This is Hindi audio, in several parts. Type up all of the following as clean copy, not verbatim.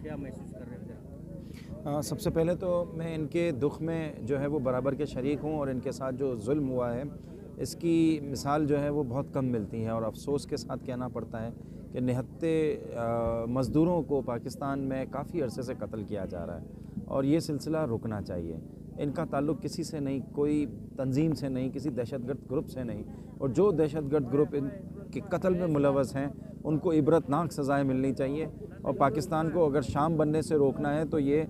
क्या महसूस कर रहे हैं सबसे पहले तो मैं इनके दुख में जो है वो बराबर के शरीक हूँ और इनके साथ जो जुल्म हुआ है इसकी मिसाल जो है वो बहुत कम मिलती है और अफसोस के साथ कहना पड़ता है कि निहत्ते मज़दूरों को पाकिस्तान में काफ़ी अरसे से कत्ल किया जा रहा है और ये सिलसिला रुकना चाहिए। इनका ताल्लुक़ किसी से नहीं, कोई तंजीम से नहीं, किसी दहशतगर्द ग्रुप से नहीं, और जो दहशतगर्द ग्रुप इनके कत्ल में मुलव्वस हैं उनको इबरतनाक सज़ाएँ मिलनी चाहिए। और पाकिस्तान को अगर शाम बनने से रोकना है तो ये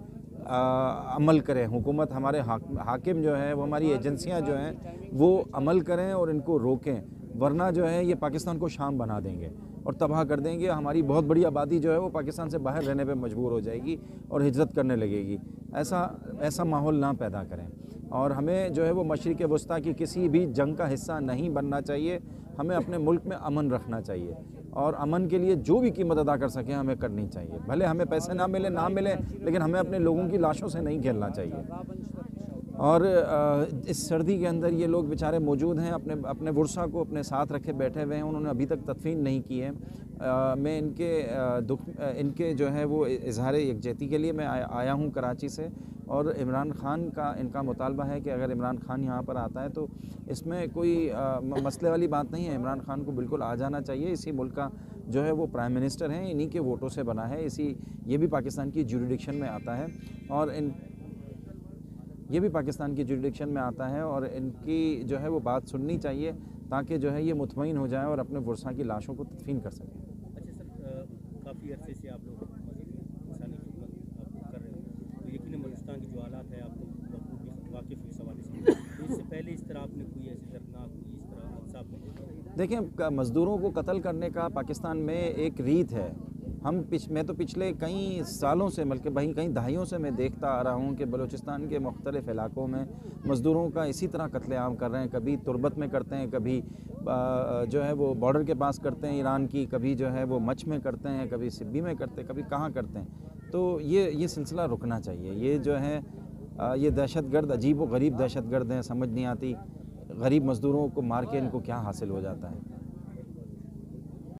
अमल करें, हुकूमत, हमारे हाकिम जो है वो, हमारी एजेंसियां जो हैं वो अमल करें और इनको रोकें, वरना जो है ये पाकिस्तान को शाम बना देंगे और तबाह कर देंगे। हमारी बहुत बड़ी आबादी जो है वो पाकिस्तान से बाहर रहने पे मजबूर हो जाएगी और हिजरत करने लगेगी। ऐसा माहौल ना पैदा करें और हमें जो है वो मशरिक़ वस्ता की किसी भी जंग का हिस्सा नहीं बनना चाहिए। हमें अपने मुल्क में अमन रखना चाहिए और अमन के लिए जो भी कीमत अदा कर सकें हमें करनी चाहिए। भले हमें पैसे ना मिले, लेकिन हमें अपने लोगों की लाशों से नहीं खेलना चाहिए। और इस सर्दी के अंदर ये लोग बेचारे मौजूद हैं, अपने वर्षा को अपने साथ रखे बैठे हुए हैं, उन्होंने अभी तक तदफीन नहीं की है। मैं इनके जो है वो इजहार यकजहती के लिए मैं आया हूँ कराची से, और इमरान ख़ान का इनका मुतालबा है कि अगर इमरान ख़ान यहाँ पर आता है तो इसमें कोई मसले वाली बात नहीं है। इमरान ख़ान को बिल्कुल आ जाना चाहिए। इसी मुल्क का जो है वो प्राइम मिनिस्टर हैं, इन्हीं के वोटों से बना है, ये भी पाकिस्तान की जुरिडिक्शन में आता है और ये भी पाकिस्तान की जुरिडिक्शन में आता है और इनकी जो है वो बात सुननी चाहिए ताकि जो है ये मुतमईन हो जाए और अपने वर्षा की लाशों को तदफीन कर सकें। अच्छा सर, काफ़ी अरसे से आप लोग इंसानी खिदमत आप कर रहे हो, तो यकीन बलूचिस्तान के जो हालात है आपको बखूबी वाकिफ़ इस हवाले से, तो इससे पहले इस तरह आपने कोई ऐसी दर्दनाक कोई इस तरह हादसा आपने? देखिए, मज़दूरों को कत्ल करने का पाकिस्तान में एक रीत है। मैं तो पिछले कई सालों से, बल्कि कई दहाइयों से मैं देखता आ रहा हूँ कि बलूचिस्तान के मुख्तलिफ़ इलाकों में मज़दूरों का इसी तरह कत्लेआम कर रहे हैं। कभी तुर्बत में करते हैं, कभी जो है वो बॉर्डर के पास करते हैं ईरान की, कभी जो है वो मच में करते हैं, कभी सिब्बी में करते हैं, कभी कहाँ करते हैं। तो ये सिलसिला रुकना चाहिए। ये जो है ये दहशतगर्द, अजीब व गरीब दहशतगर्द हैं, समझ नहीं आती गरीब मज़दूरों को मार के इनको क्या हासिल हो जाता है।